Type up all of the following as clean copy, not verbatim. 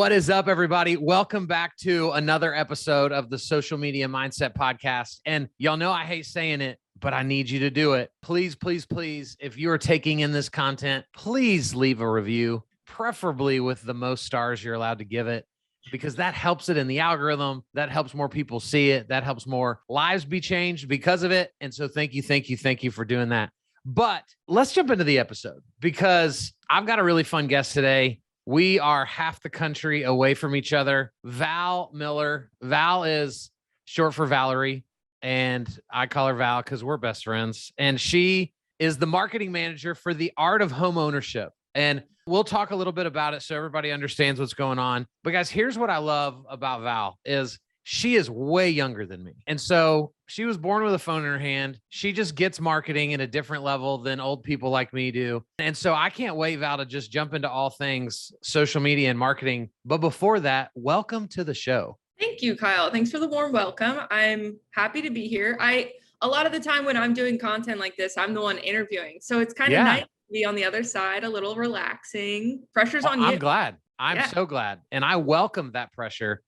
What is up, everybody? Welcome back to another episode of the Social Media Mindset Podcast. And y'all know I hate saying it, but I need you to do it. Please, please, please, if you are taking in this content, please leave a review, preferably with the most stars you're allowed to give it, because that helps it in the algorithm. That helps more people see it. That helps more lives be changed because of it. And so thank you for doing that. But let's jump into the episode because I've got a really fun guest today. We are half the country away from each other. Val Miller. Val is short for Valerie, and I call her Val because we're best friends. And she is the marketing manager for the Art of Home Ownership. And we'll talk a little bit about it so everybody understands what's going on. But guys, here's what I love about Val is she is way younger than me. And so she was born with a phone in her hand. She just gets marketing at a different level than old people like me do. And so I can't wait, Val, to just jump into all things social media and marketing. But before that, welcome to the show. Thank you, Kyle. Thanks for the warm welcome. I'm happy to be here. A lot of the time when I'm doing content like this, I'm the one interviewing. So it's kind of nice to be on the other side, a little relaxing. Pressure's on you. I'm glad. I'm so glad. And I welcome that pressure.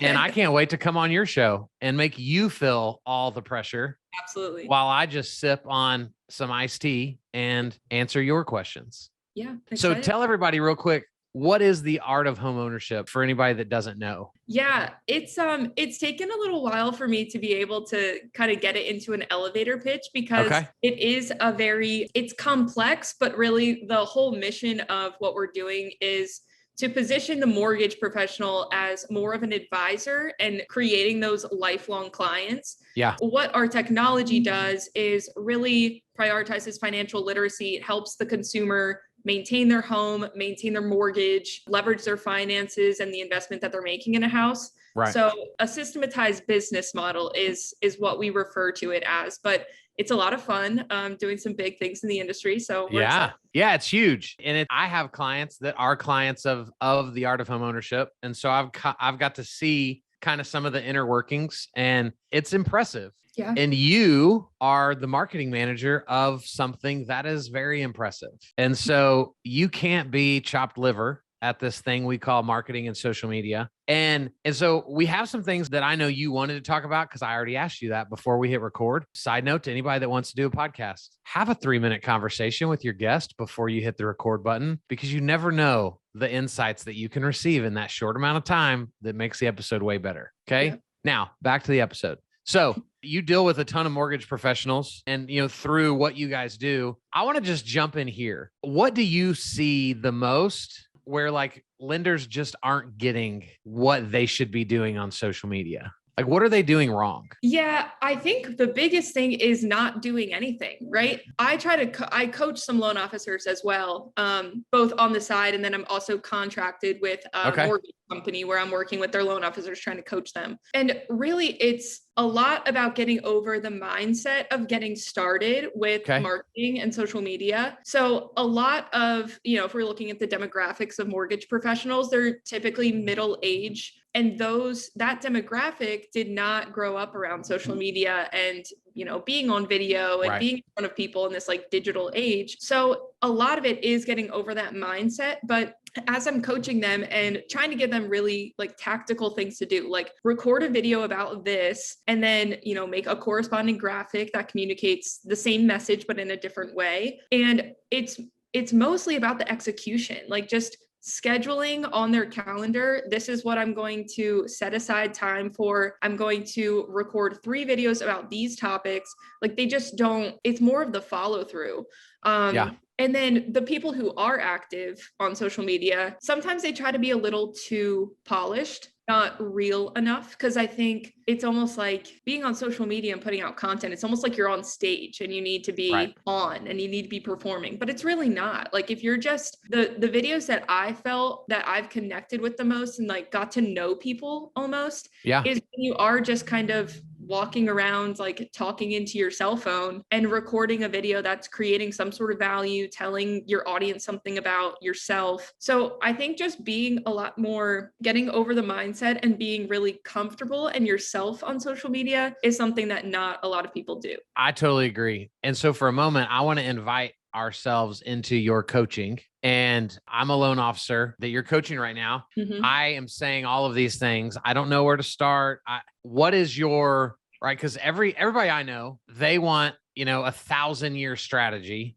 And I can't wait to come on your show and make you feel all the pressure. Absolutely. While I just sip on some iced tea and answer your questions. Yeah. So tell everybody real quick, what is the Art of Home Ownership for anybody that doesn't know? Yeah, it's taken a little while for me to be able to kind of get it into an elevator pitch because it is it's complex, but really the whole mission of what we're doing is to position the mortgage professional as more of an advisor and creating those lifelong clients. Yeah. What our technology does is really prioritizes financial literacy. It helps the consumer maintain their home, maintain their mortgage, leverage their finances and the investment that they're making in a house. Right. So a systematized business model is what we refer to it as, but it's a lot of fun doing some big things in the industry. So yeah, it's huge. And I have clients that are clients of the Art of Home Ownership. And so I've got to see kind of some of the inner workings and it's impressive. Yeah. And you are the marketing manager of something that is very impressive. And so you can't be chopped liver at this thing we call marketing and social media. And so we have some things that I know you wanted to talk about because I already asked you that before we hit record. Side note to anybody that wants to do a podcast, have a 3-minute conversation with your guest before you hit the record button, because you never know the insights that you can receive in that short amount of time that makes the episode way better. Okay. Yeah. Now back to the episode. So you deal with a ton of mortgage professionals and, through what you guys do, I want to just jump in here. What do you see the most where like lenders just aren't getting what they should be doing on social media? Like, what are they doing wrong? Yeah, I think the biggest thing is not doing anything, right? I coach some loan officers as well, both on the side. And then I'm also contracted with a mortgage company where I'm working with their loan officers, trying to coach them. And really, it's a lot about getting over the mindset of getting started with marketing and social media. So a lot of, if we're looking at the demographics of mortgage professionals, they're typically middle age. And that demographic did not grow up around social media and, being on video and being in front of people in this like digital age. So a lot of it is getting over that mindset. But as I'm coaching them and trying to give them really like tactical things to do, like record a video about this and then, make a corresponding graphic that communicates the same message, but in a different way. And it's mostly about the execution, like just scheduling on their calendar. This is what I'm going to set aside time for. I'm going to record 3 videos about these topics. Like they just don't, it's more of the follow through. And then the people who are active on social media, sometimes they try to be a little too polished, not real enough. Because I think it's almost like being on social media and putting out content. It's almost like you're on stage and you need to be on and you need to be performing, but it's really not. Like if you're just the videos that I felt that I've connected with the most and like got to know people almost is when you are just kind of walking around, like talking into your cell phone and recording a video that's creating some sort of value, telling your audience something about yourself. So I think just being a lot more, getting over the mindset and being really comfortable and yourself on social media is something that not a lot of people do. I totally agree. And so for a moment, I want to invite ourselves into your coaching, and I'm a loan officer that you're coaching right now. Mhm. I am saying all of these things. I don't know where to start. What is your, right? Because everybody I know, they want, 1,000-year strategy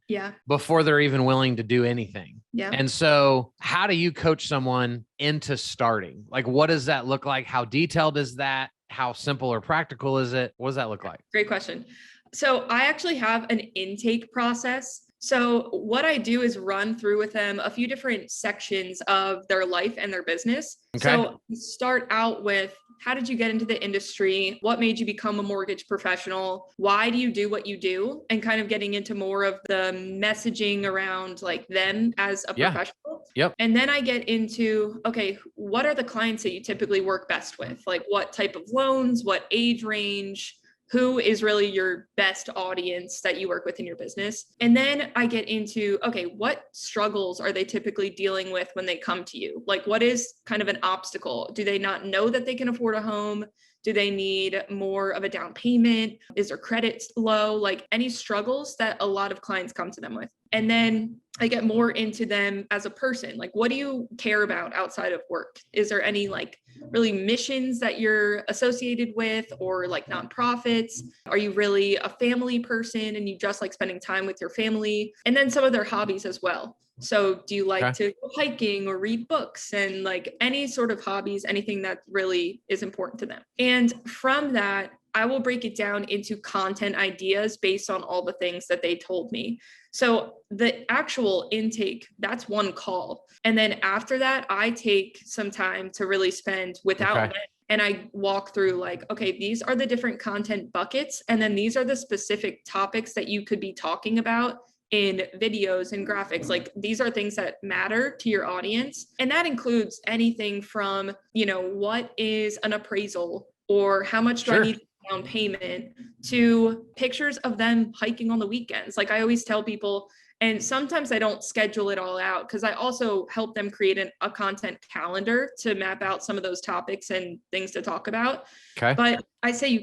before they're even willing to do anything. Yeah. And so how do you coach someone into starting? Like, what does that look like? How detailed is that? How simple or practical is it? What does that look like? Great question. So I actually have an intake process. So what I do is run through with them a few different sections of their life and their business. Okay. So start out with, how did you get into the industry? What made you become a mortgage professional? Why do you do what you do? And kind of getting into more of the messaging around like them as a professional. Yep. And then I get into, okay, what are the clients that you typically work best with? Like what type of loans, what age range? Who is really your best audience that you work with in your business? And then I get into, okay, what struggles are they typically dealing with when they come to you? Like, what is kind of an obstacle? Do they not know that they can afford a home? Do they need more of a down payment? Is their credit low? Like any struggles that a lot of clients come to them with. And then I get more into them as a person. Like, what do you care about outside of work? Is there any like really missions that you're associated with, or like nonprofits? Are you really a family person and you just like spending time with your family? And then some of their hobbies as well. So do you like to go hiking or read books, and like any sort of hobbies, anything that really is important to them? And from that, I will break it down into content ideas based on all the things that they told me. So the actual intake, that's one call. And then after that, I take some time to really spend without them. And I walk through like, okay, these are the different content buckets. And then these are the specific topics that you could be talking about in videos and graphics. Like these are things that matter to your audience. And that includes anything from, what is an appraisal, or how much do I need down payment, to pictures of them hiking on the weekends. Like I always tell people, and sometimes I don't schedule it all out because I also help them create a content calendar to map out some of those topics and things to talk about. But I say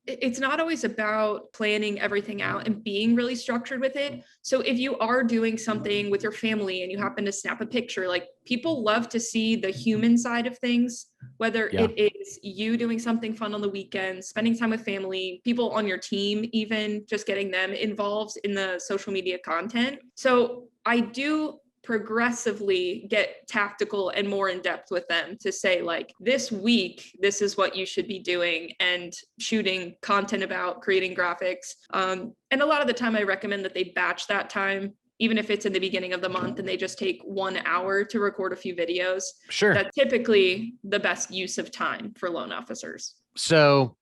it's not always about planning everything out and being really structured with it. So if you are doing something with your family and you happen to snap a picture, like people love to see the human side of things, whether it is you doing something fun on the weekends, spending time with family, people on your team, even just getting them involved in the social media content. So I do progressively get tactical and more in depth with them to say like, this week, this is what you should be doing, and shooting content about, creating graphics. And a lot of the time I recommend that they batch that time, even if it's in the beginning of the month and they just take 1 hour to record a few videos. That's typically the best use of time for loan officers. So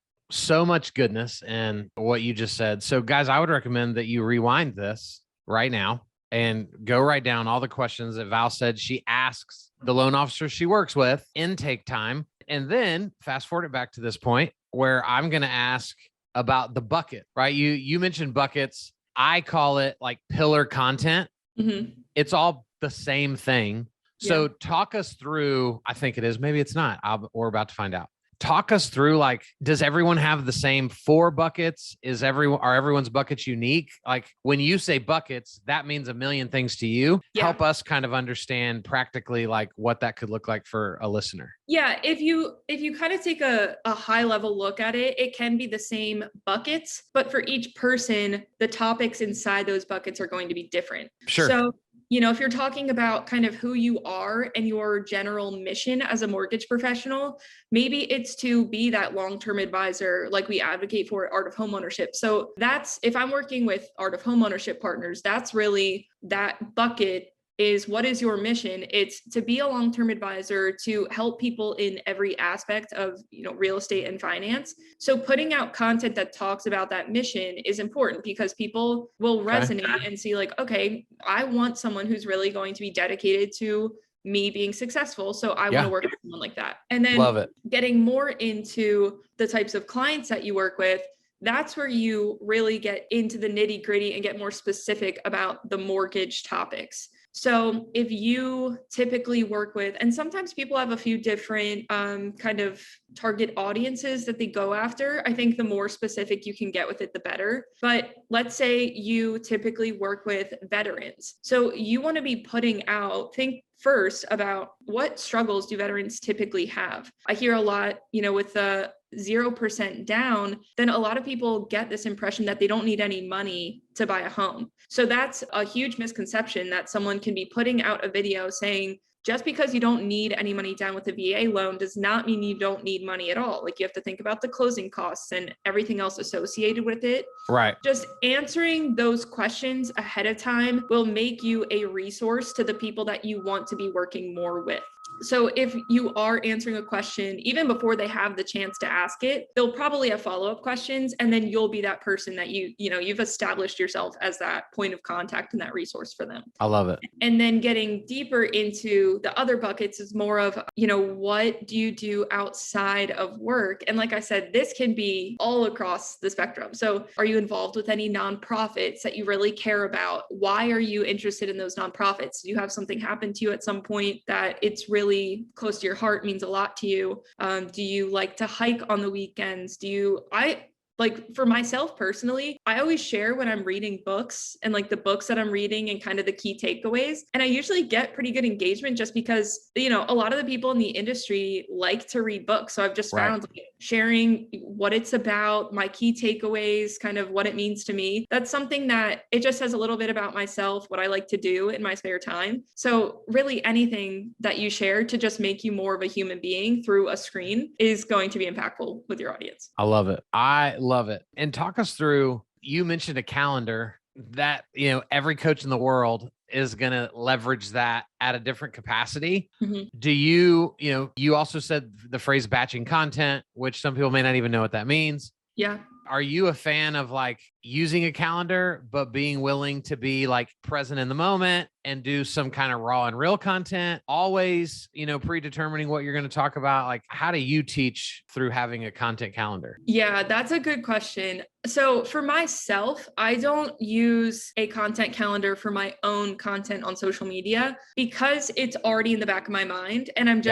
much goodness in what you just said. So guys, I would recommend that you rewind this right now and go write down all the questions that Val said she asks the loan officer she works with, intake time, and then fast forward it back to this point where I'm going to ask about the bucket, right? You mentioned buckets. I call it like pillar content. Mm-hmm. It's all the same thing. So talk us through, I think it is, maybe it's not, we're about to find out. Talk us through, like, does everyone have the same 4 buckets? Are everyone's buckets unique? Like when you say buckets, that means a million things to you. Help us kind of understand practically like what that could look like for a listener. Yeah, if you kind of take a high level look at it, it can be the same buckets, but for each person, the topics inside those buckets are going to be different. So if you're talking about kind of who you are and your general mission as a mortgage professional, maybe it's to be that long-term advisor like we advocate for at Art of Homeownership. So that's, if I'm working with Art of Homeownership partners, that's really that bucket is, what is your mission? It's to be a long-term advisor to help people in every aspect of, real estate and finance. So putting out content that talks about that mission is important because people will resonate and see like, okay, I want someone who's really going to be dedicated to me being successful. So I want to work with someone like that. And then getting more into the types of clients that you work with, that's where you really get into the nitty gritty and get more specific about the mortgage topics. So if you typically work with, and sometimes people have a few different kind of target audiences that they go after. I think the more specific you can get with it, the better. But let's say you typically work with veterans. So you want to be putting out, think first about what struggles do veterans typically have. I hear a lot, with the 0% down, then a lot of people get this impression that they don't need any money to buy a home. So that's a huge misconception, that someone can be putting out a video saying, just because you don't need any money down with a VA loan does not mean you don't need money at all. Like, you have to think about the closing costs and everything else associated with it. Right. Just answering those questions ahead of time will make you a resource to the people that you want to be working more with. So if you are answering a question, even before they have the chance to ask it, they'll probably have follow-up questions. And then you'll be that person that you've established yourself as that point of contact and that resource for them. I love it. And then getting deeper into the other buckets is more of, what do you do outside of work? And like I said, this can be all across the spectrum. So are you involved with any nonprofits that you really care about? Why are you interested in those nonprofits? Do you have something happen to you at some point that it's really close to your heart, means a lot to you? Do you like to hike on the weekends? For myself personally, I always share when I'm reading books and like the books that I'm reading and kind of the key takeaways. And I usually get pretty good engagement just because, a lot of the people in the industry like to read books. So I've just found sharing what it's about, my key takeaways, kind of what it means to me. That's something that it just says a little bit about myself, what I like to do in my spare time. So really anything that you share to just make you more of a human being through a screen is going to be impactful with your audience. I love it. I love it. And talk us through, you mentioned a calendar that, every coach in the world is going to leverage that at a different capacity. Mm-hmm. Do you also said the phrase batching content, which some people may not even know what that means. Yeah. Are you a fan of like using a calendar, but being willing to be like present in the moment and do some kind of raw and real content? Always, predetermining what you're going to talk about. Like, how do you teach through having a content calendar? Yeah, that's a good question. So for myself, I don't use a content calendar for my own content on social media because it's already in the back of my mind. And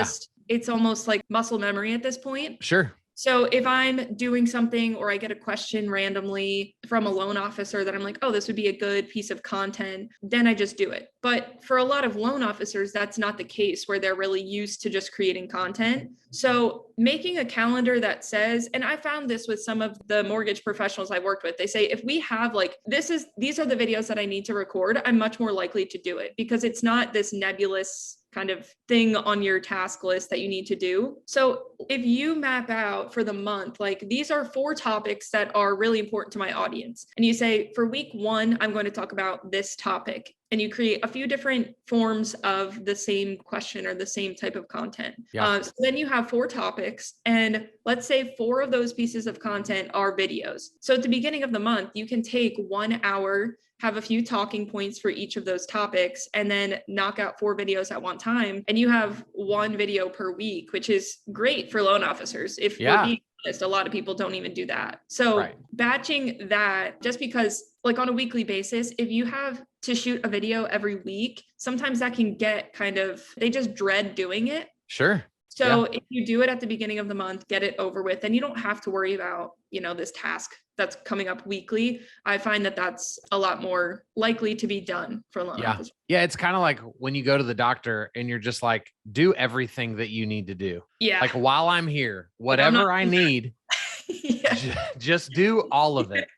it's almost like muscle memory at this point. Sure. So if I'm doing something or I get a question randomly from a loan officer that I'm like, oh, this would be a good piece of content, then I just do it. But for a lot of loan officers, that's not the case, where they're really used to just creating content. So making a calendar that says, and I found this with some of the mortgage professionals I worked with, they say, if we have like, these are the videos that I need to record, I'm much more likely to do it because it's not this nebulous kind of thing on your task list that you need to do. So if you map out for the month, like, these are 4 topics that are really important to my audience, and you say, for week 1, I'm going to talk about this topic, and you create a few different forms of the same question or the same type of content. Yeah. So then you have 4 topics, and let's say 4 of those pieces of content are videos. So at the beginning of the month, you can take 1 hour, have a few talking points for each of those topics, and then knock out 4 videos at one time. And you have 1 video per week, which is great for loan officers. If we're being honest, a lot of people don't even do that. So batching that, just because like on a weekly basis, if you have to shoot a video every week, sometimes that can get they just dread doing it. Sure. So if you do it at the beginning of the month, get it over with, then you don't have to worry about, this task that's coming up weekly. I find that that's a lot more likely to be done for a loan officer. Yeah. It's kind of like when you go to the doctor and you're just like, do everything that you need to do. Yeah. Like, while I'm here, whatever I need, just do all of it.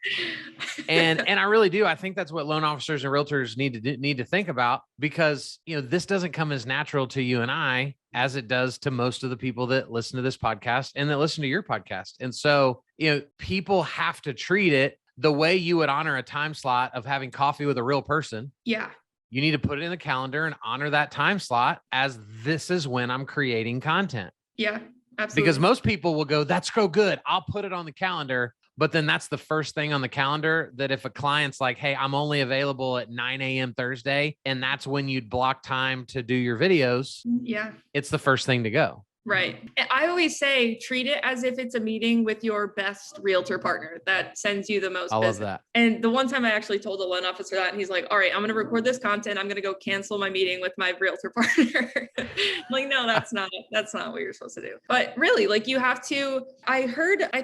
And I really do. I think that's what loan officers and realtors need to think about, because, this doesn't come as natural to you and I as it does to most of the people that listen to this podcast and that listen to your podcast. And so, people have to treat it the way you would honor a time slot of having coffee with a real person. Yeah. You need to put it in the calendar and honor that time slot as this is when I'm creating content. Yeah, absolutely. Because most people will go, that's so good, I'll put it on the calendar. But then that's the first thing on the calendar, that if a client's like, hey, I'm only available at 9 a.m. Thursday, and that's when you'd block time to do your videos. Yeah. It's the first thing to go. Right. I always say, treat it as if it's a meeting with your best realtor partner that sends you the most I love business. that. And the one time I actually told a loan officer that, and he's like, all right, I'm going to record this content. I'm going to go cancel my meeting with my realtor partner. I'm like, no, that's not what you're supposed to do. But really, like, you have to, I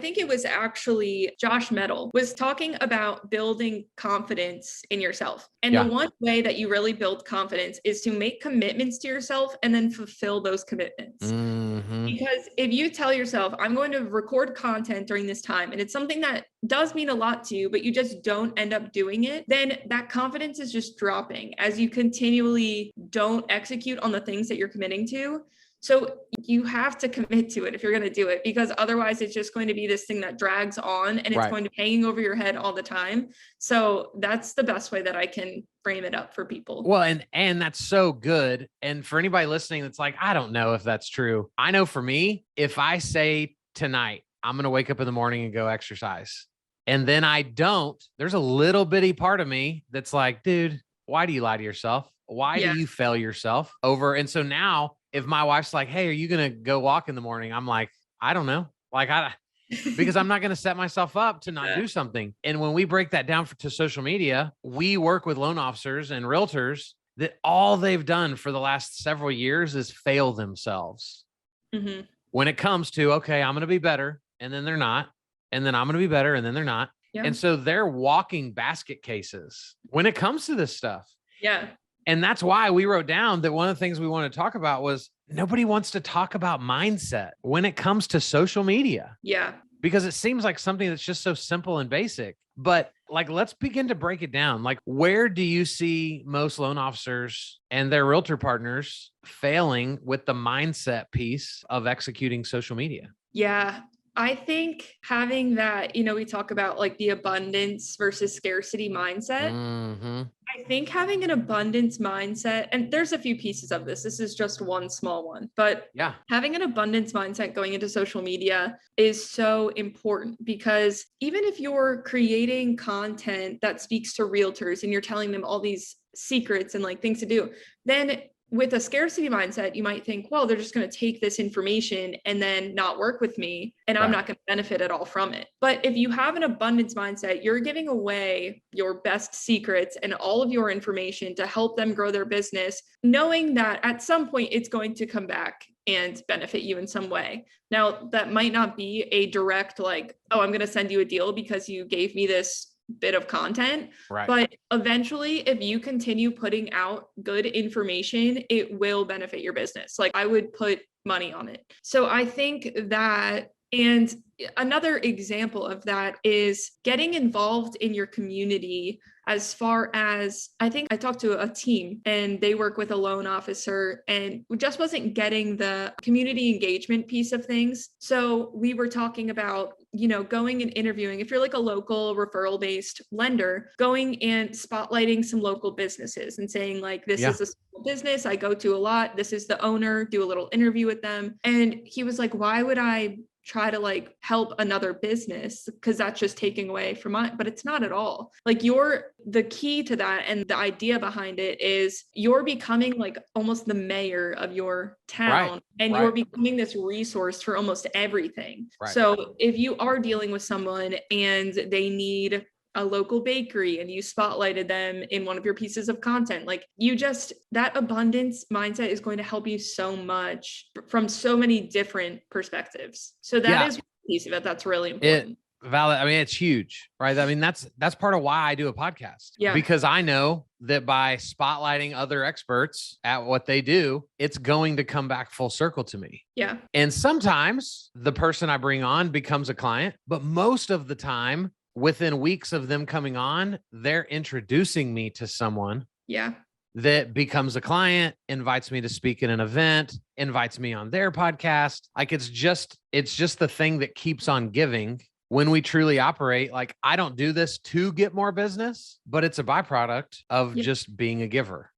think it was actually Josh Metal was talking about building confidence in yourself. And the one way that you really build confidence is to make commitments to yourself and then fulfill those commitments. Because if you tell yourself, I'm going to record content during this time, and it's something that does mean a lot to you, but you just don't end up doing it, then that confidence is just dropping as you continually don't execute on the things that you're committing to. So you have to commit to it if you're going to do it, because otherwise it's just going to be this thing that drags on and it's going to be hanging over your head all the time. So that's the best way that I can frame it up for people. Well, and that's so good. And for anybody listening that's like, I don't know if that's true. I know for me, if I say tonight, I'm going to wake up in the morning and go exercise, and then I don't, there's a little bitty part of me that's like, dude, why do you lie to yourself? Why do you fail yourself over? And so now if my wife's like, hey, are you going to go walk in the morning? I'm like, I don't know. Like, because I'm not going to set myself up to not do something. And when we break that down to social media, we work with loan officers and realtors that all they've done for the last several years is fail themselves. When it comes to, okay, I'm going to be better, and then they're not. And then I'm going to be better, and then they're not. And so they're walking basket cases when it comes to this stuff. Yeah. And that's why we wrote down that one of the things we want to talk about was nobody wants to talk about mindset when it comes to social media. Yeah. Because it seems like something that's just so simple and basic. But like, let's begin to break it down. Like, where do you see most loan officers and their realtor partners failing with the mindset piece of executing social media? Yeah. I think having that, we talk about like the abundance versus scarcity mindset. I think having an abundance mindset, and there's a few pieces of this. This is just one small one, but having an abundance mindset going into social media is so important, because even if you're creating content that speaks to realtors and you're telling them all these secrets and like things to do, then with a scarcity mindset, you might think, well, they're just going to take this information and then not work with me, and I'm not going to benefit at all from it. But if you have an abundance mindset, you're giving away your best secrets and all of your information to help them grow their business, knowing that at some point it's going to come back and benefit you in some way. Now, that might not be a direct, like, oh, I'm going to send you a deal because you gave me this bit of content, but eventually if you continue putting out good information, it will benefit your business. Like, I would put money on it. So I think that, and another example of that is getting involved in your community. As far as, I think I talked to a team and they work with a loan officer, and we just wasn't getting the community engagement piece of things. So we were talking about, going and interviewing, if you're like a local referral based lender, going and spotlighting some local businesses and saying like, this is a small business I go to a lot. This is the owner, do a little interview with them. And he was like, why would I try to like help another business? Because that's just taking away from mine. But it's not at all. Like, the key to that and the idea behind it is you're becoming like almost the mayor of your town, and you're becoming this resource for almost everything. So if you are dealing with someone and they need a local bakery and you spotlighted them in one of your pieces of content, like, that abundance mindset is going to help you so much from so many different perspectives. So that is one piece of it that's really important. Valid. I mean, it's huge, right? I mean, that's part of why I do a podcast. Because I know that by spotlighting other experts at what they do, it's going to come back full circle to me. And sometimes the person I bring on becomes a client, but most of the time, within weeks of them coming on, they're introducing me to someone that becomes a client, invites me to speak at an event, invites me on their podcast. Like, it's just the thing that keeps on giving. When we truly operate, like, I don't do this to get more business, but it's a byproduct of just being a giver.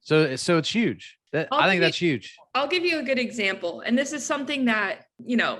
So it's huge. I think that's huge. I'll give you a good example. And this is something that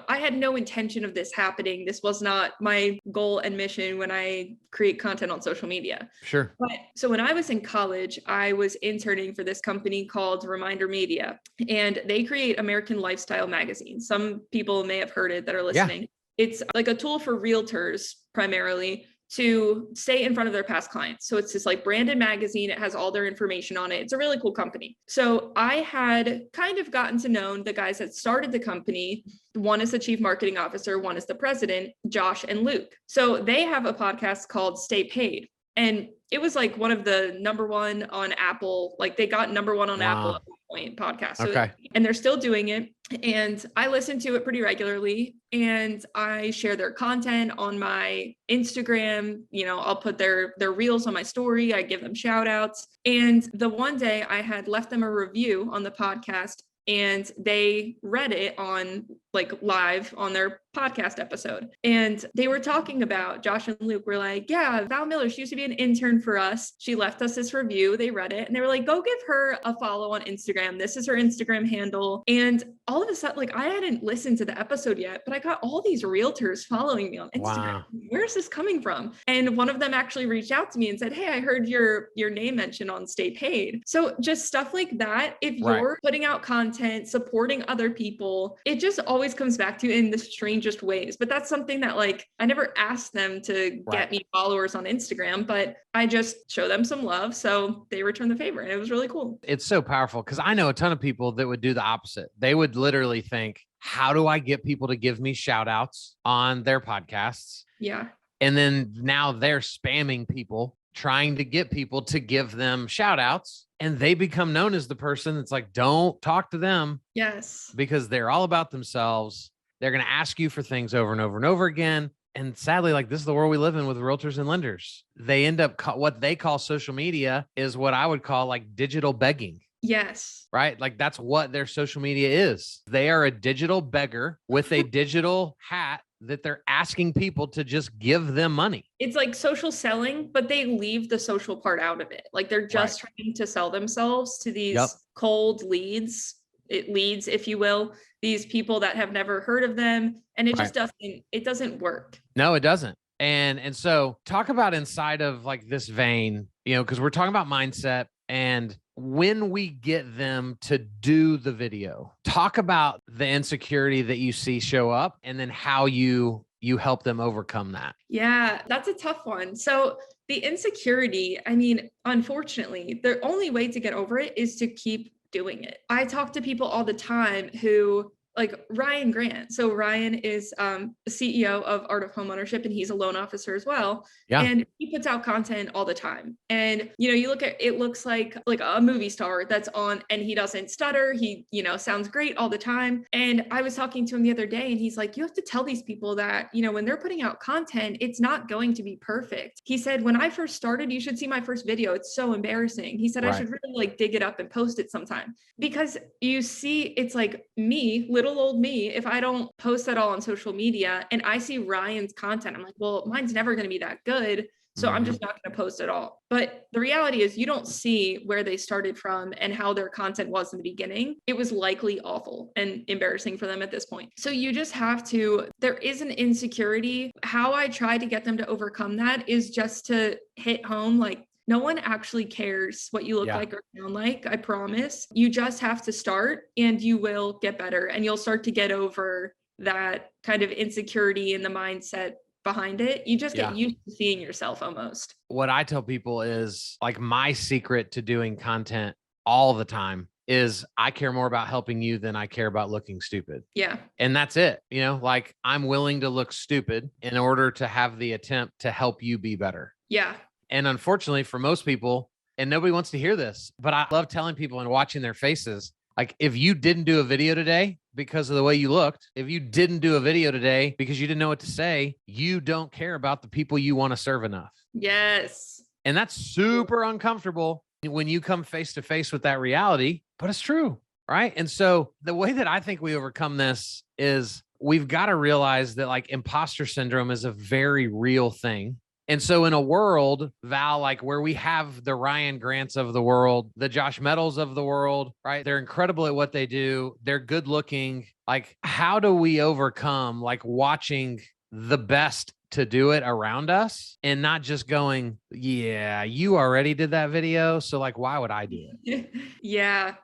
I had no intention of this happening. This was not my goal and mission when I create content on social media. Sure. But so when I was in college, I was interning for this company called Reminder Media, and they create American lifestyle magazines. Some people may have heard it that are listening. Yeah. It's like a tool for realtors primarily to stay in front of their past clients. So it's this like branded magazine. It has all their information on it. It's a really cool company. So I had kind of gotten to know the guys that started the company. One is the chief marketing officer, one is the president, Josh and Luke. So they have a podcast called Stay Paid. And it was like one of the number one on Apple. Like they got number one on Apple at that point podcast. So okay. And they're still doing it. And I listen to it pretty regularly, and I share their content on my Instagram. I'll put their reels on my story. I give them shout outs. And the one day I had left them a review on the podcast, and they read it on like live on their podcast episode. And they were talking about, Josh and Luke were like, yeah, Val Miller, she used to be an intern for us. She left us this review. They read it and they were like, go give her a follow on Instagram. This is her Instagram handle. And all of a sudden, like I hadn't listened to the episode yet, but I got all these realtors following me on Instagram. Wow. Where's this coming from? And one of them actually reached out to me and said, hey, I heard your name mentioned on Stay Paid. So just stuff like that. If you're putting out content, supporting other people, it just always comes back to in the strangest ways. But that's something that like I never asked them to get me followers on Instagram, but I just show them some love. So they return the favor, and it was really cool. It's so powerful because I know a ton of people that would do the opposite. They would literally think, how do I get people to give me shout outs on their podcasts? Yeah. And then now they're spamming people, trying to get people to give them shout outs. And they become known as the person that's like, don't talk to them. Yes. Because they're all about themselves. They're going to ask you for things over and over and over again. And sadly, like this is the world we live in with realtors and lenders. They end up what they call social media is what I would call like digital begging. Yes. Right? Like that's what their social media is. They are a digital beggar with a digital hat that they're asking people to just give them money. It's like social selling, but they leave the social part out of it. Like they're just trying to sell themselves to these cold leads, if you will, these people that have never heard of them. And it just doesn't work. No, it doesn't. And so talk about inside of like this vein, because we're talking about mindset. And when we get them to do the video, talk about the insecurity that you see show up and then how you help them overcome that. Yeah, that's a tough one. So the insecurity, I mean, unfortunately, the only way to get over it is to keep doing it. I talk to people all the time who like Ryan Grant. So Ryan is the CEO of Art of Homeownership, and he's a loan officer as well. Yeah. And he puts out content all the time. And, you look at, it looks like a movie star that's on, and he doesn't stutter. He, sounds great all the time. And I was talking to him the other day, and he's like, you have to tell these people that, when they're putting out content, it's not going to be perfect. He said, when I first started, you should see my first video. It's so embarrassing. He said, I should really dig it up and post it sometime, because you see, it's like me, little old me, if I don't post at all on social media and I see Ryan's content, I'm like, well, mine's never going to be that good. So I'm just not going to post at all. But the reality is you don't see where they started from and how their content was in the beginning. It was likely awful and embarrassing for them at this point. So you just have to, there is an insecurity. How I try to get them to overcome that is just to hit home, like, no one actually cares what you look like or sound like. I promise. You just have to start, and you will get better, and you'll start to get over that kind of insecurity and the mindset behind it. You just get used to seeing yourself almost. What I tell people is like my secret to doing content all the time is I care more about helping you than I care about looking stupid. Yeah. And that's it. Like I'm willing to look stupid in order to have the attempt to help you be better. Yeah. And unfortunately for most people, and nobody wants to hear this, but I love telling people and watching their faces. Like if you didn't do a video today because of the way you looked, if you didn't do a video today because you didn't know what to say, you don't care about the people you want to serve enough. Yes. And that's super uncomfortable when you come face to face with that reality, but it's true. Right. And so the way that I think we overcome this is we've got to realize that like imposter syndrome is a very real thing. And so in a world, Val, like where we have the Ryan Grants of the world, the Josh Meadows of the world, right? They're incredible at what they do. They're good looking. Like, how do we overcome like watching the best to do it around us and not just going, yeah, you already did that video. So like, why would I do it? Yeah.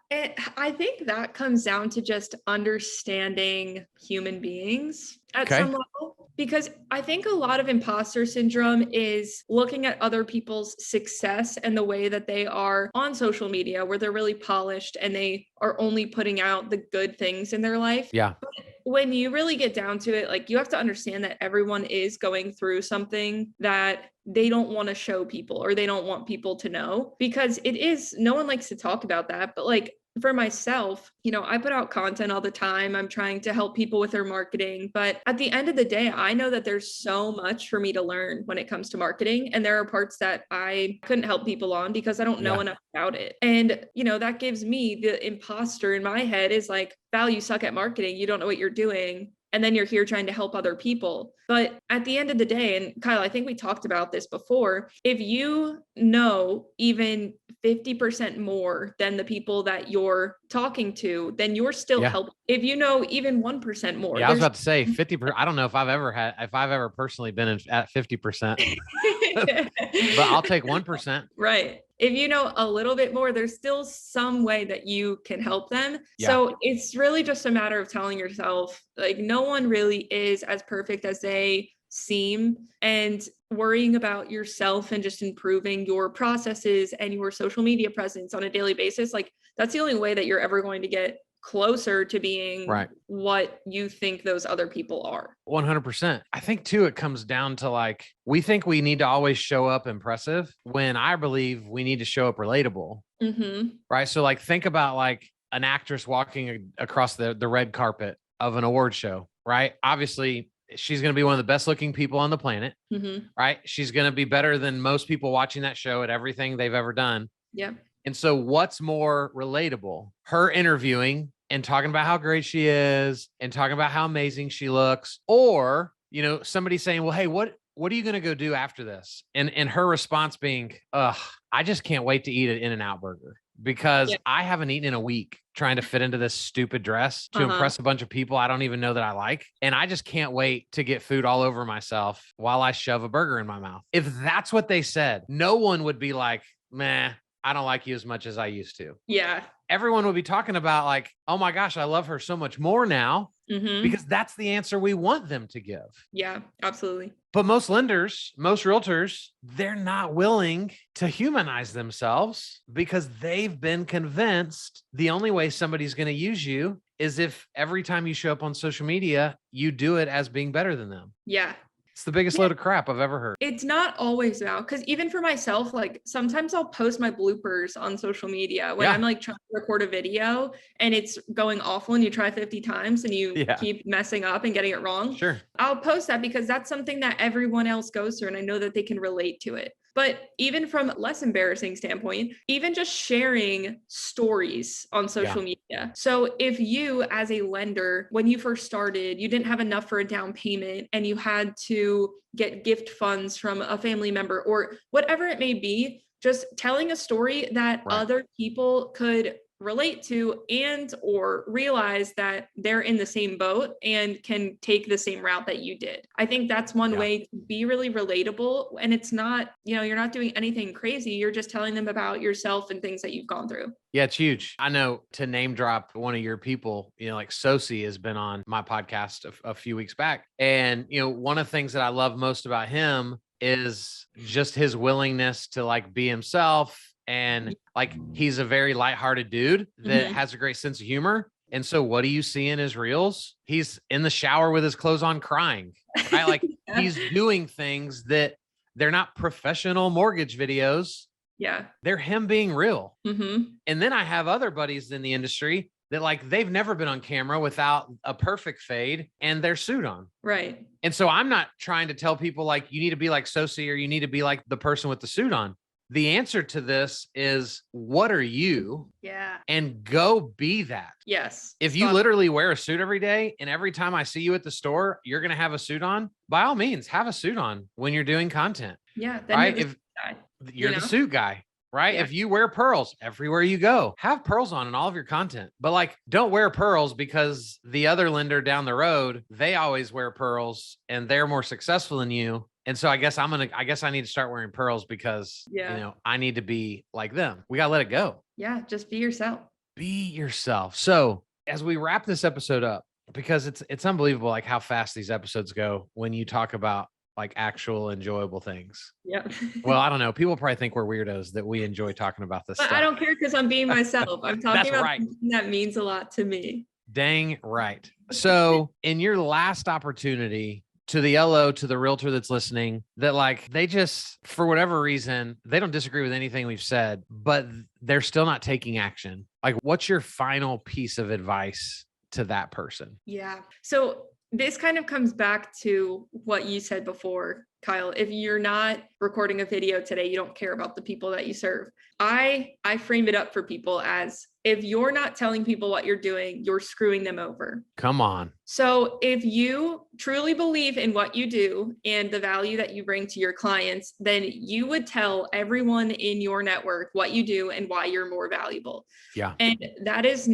I think that comes down to just understanding human beings at some level, because I think a lot of imposter syndrome is looking at other people's success and the way that they are on social media, where they're really polished and they are only putting out the good things in their life. Yeah. But when you really get down to it, like you have to understand that everyone is going through something that they don't want to show people or they don't want people to know, because it is, no one likes to talk about that. But like for myself, you know, I put out content all the time. I'm trying to help people with their marketing. But at the end of the day, I know that there's so much for me to learn when it comes to marketing. And there are parts that I couldn't help people on because I don't know enough about it. And, you know, that gives me the imposter in my head is like, Val, you suck at marketing. You don't know what you're doing. And then you're here trying to help other people. But at the end of the day, and Kyle, I think we talked about this before, if you know even 50% more than the people that you're talking to, then you're still helping. If you know even 1% more. Yeah, I was about to say 50%. I don't know if I've ever personally been at 50%, but I'll take 1%. Right. If you know a little bit more, there's still some way that you can help them. Yeah. So it's really just a matter of telling yourself, like, no one really is as perfect as they seem, and worrying about yourself and just improving your processes and your social media presence on a daily basis. Like, that's the only way that you're ever going to get closer to being what you think those other people are. 100%. I think too, it comes down to like, we think we need to always show up impressive when I believe we need to show up relatable. Right. So like, think about like an actress walking across the red carpet of an award show, right? Obviously she's going to be one of the best looking people on the planet, right? She's going to be better than most people watching that show at everything they've ever done. Yeah. And so what's more relatable? Her interviewing and talking about how great she is and talking about how amazing she looks, or, you know, somebody saying, well, hey, what are you going to go do after this? And her response being, I just can't wait to eat an In-N-Out burger because I haven't eaten in a week trying to fit into this stupid dress to impress a bunch of people I don't even know that I like. And I just can't wait to get food all over myself while I shove a burger in my mouth. If that's what they said, no one would be like, meh, I don't like you as much as I used to. Yeah. Everyone would be talking about like, oh my gosh, I love her so much more now, because that's the answer we want them to give. Yeah, absolutely. But most lenders, most realtors, they're not willing to humanize themselves because they've been convinced the only way somebody's going to use you is if every time you show up on social media, you do it as being better than them. Yeah. It's the biggest load of crap I've ever heard. It's not always about, because even for myself, like sometimes I'll post my bloopers on social media when I'm like trying to record a video and it's going awful and you try 50 times and you keep messing up and getting it wrong. Sure. I'll post that because that's something that everyone else goes through and I know that they can relate to it. But even from a less embarrassing standpoint, even just sharing stories on social media. So if you as a lender, when you first started, you didn't have enough for a down payment and you had to get gift funds from a family member or whatever it may be, just telling a story that other people could relate to and or realize that they're in the same boat and can take the same route that you did. I think that's one way to be really relatable. And it's not, you know, you're not doing anything crazy. You're just telling them about yourself and things that you've gone through. Yeah, it's huge. I know, to name drop one of your people, you know, like Sosi has been on my podcast a few weeks back. And, you know, one of the things that I love most about him is just his willingness to like be himself. And like, he's a very lighthearted dude that has a great sense of humor. And so what do you see in his reels? He's in the shower with his clothes on crying, right? Like he's doing things that they're not professional mortgage videos. Yeah. They're him being real. And then I have other buddies in the industry that like, they've never been on camera without a perfect fade and their suit on. Right. And so I'm not trying to tell people like, you need to be like Sosi or you need to be like the person with the suit on. the answer to this is, what are you? Yeah. And go be that. Yes. If you literally wear a suit every day and every time I see you at the store, you're going to have a suit on, by all means, have a suit on when you're doing content. Yeah. Then right? You're the guy, you're the suit guy. Right. Yeah. If you wear pearls everywhere you go, have pearls on in all of your content, but like, don't wear pearls because the other lender down the road, they always wear pearls and they're more successful than you. And so I guess I need to start wearing pearls because, I need to be like them. We got to let it go. Yeah. Just be yourself. Be yourself. So as we wrap this episode up, because it's unbelievable, like how fast these episodes go when you talk about like actual enjoyable things. Yeah. Well, I don't know. People probably think we're weirdos that we enjoy talking about this stuff. I don't care because I'm being myself. I'm talking about something that means a lot to me. Dang right. So in your last opportunity, to the LO, to the realtor that's listening, that like, they just, for whatever reason, they don't disagree with anything we've said, but they're still not taking action. Like, what's your final piece of advice to that person? Yeah. So this kind of comes back to what you said before, Kyle. If you're not recording a video today, you don't care about the people that you serve. I frame it up for people as, if you're not telling people what you're doing, you're screwing them over. Come on. So if you truly believe in what you do and the value that you bring to your clients, then you would tell everyone in your network what you do and why you're more valuable. Yeah. And that is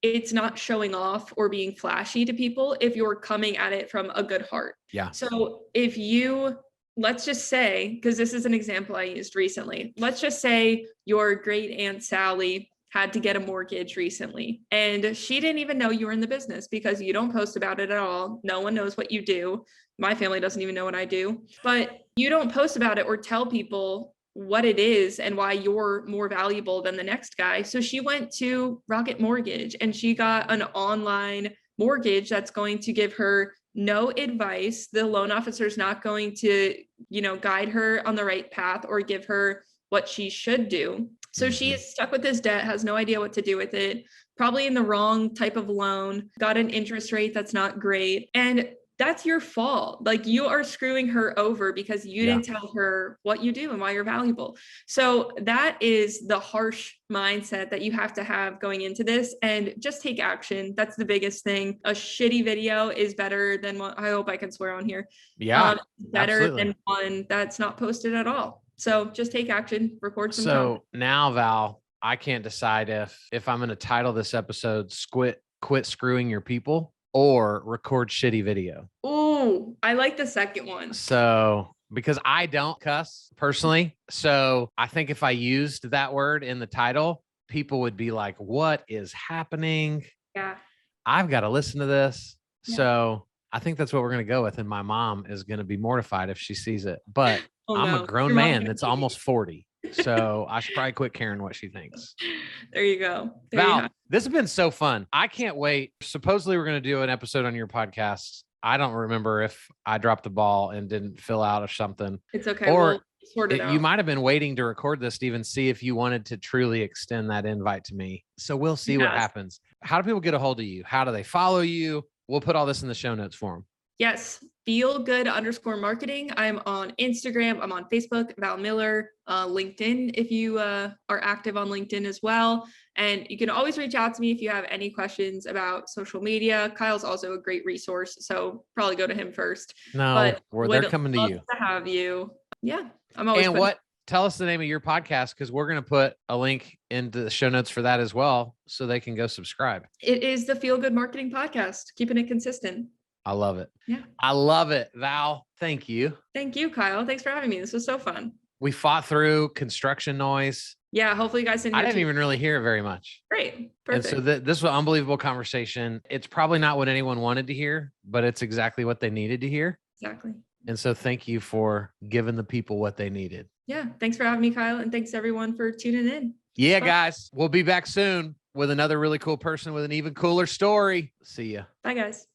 it's not showing off or being flashy to people if you're coming at it from a good heart. Yeah. So if you, let's just say, because this is an example I used recently, let's just say your great Aunt Sally had to get a mortgage recently, and she didn't even know you were in the business because you don't post about it at all. No one knows what you do. My family doesn't even know what I do, but you don't post about it or tell people what it is and why you're more valuable than the next guy. So she went to Rocket Mortgage and she got an online mortgage that's going to give her no advice. The loan officer is not going to, guide her on the right path or give her what she should do. So she is stuck with this debt, has no idea what to do with it, probably in the wrong type of loan, got an interest rate that's not great. And that's your fault. Like, you are screwing her over because you didn't tell her what you do and why you're valuable. So that is the harsh mindset that you have to have going into this, and just take action. That's the biggest thing. A shitty video is better than one. I hope I can swear on here. Yeah. Better absolutely. than one that's not posted at all. So just take action, record some content. Now, Val, I can't decide if I'm going to title this episode quit screwing your people or record shitty video. Ooh, I like the second one. So, because I don't cuss personally. So I think if I used that word in the title, people would be like, what is happening? Yeah. I've got to listen to this. Yeah. So I think that's what we're going to go with. And my mom is going to be mortified if she sees it, but I'm a grown man that's almost 40. So I should probably quit caring what she thinks. There you go. Val, this has been so fun. I can't wait. Supposedly we're going to do an episode on your podcast. I don't remember if I dropped the ball and didn't fill out or something. It's okay. Or we'll sort it out. You might have been waiting to record this to even see if you wanted to truly extend that invite to me. So we'll see what happens. How do people get a hold of you? How do they follow you? We'll put all this in the show notes for them. Yes. feelgood_marketing. I'm on Instagram. I'm on Facebook, Val Miller, LinkedIn, if you are active on LinkedIn as well. And you can always reach out to me if you have any questions about social media. Kyle's also a great resource, so probably go to him first. No, they're coming to you. To have you. Yeah. I'm always. And tell us the name of your podcast, because we're going to put a link into the show notes for that as well, so they can go subscribe. It is the Feel Good Marketing Podcast, keeping it consistent. I love it. Yeah. I love it. Val, thank you. Thank you, Kyle. Thanks for having me. This was so fun. We fought through construction noise. Yeah. Hopefully you guys didn't. I didn't even really hear it very much. Great. Perfect. And so this was an unbelievable conversation. It's probably not what anyone wanted to hear, but it's exactly what they needed to hear. Exactly. And so thank you for giving the people what they needed. Yeah. Thanks for having me, Kyle. And thanks everyone for tuning in. Yeah, guys, we'll be back soon with another really cool person with an even cooler story. See ya. Bye, guys.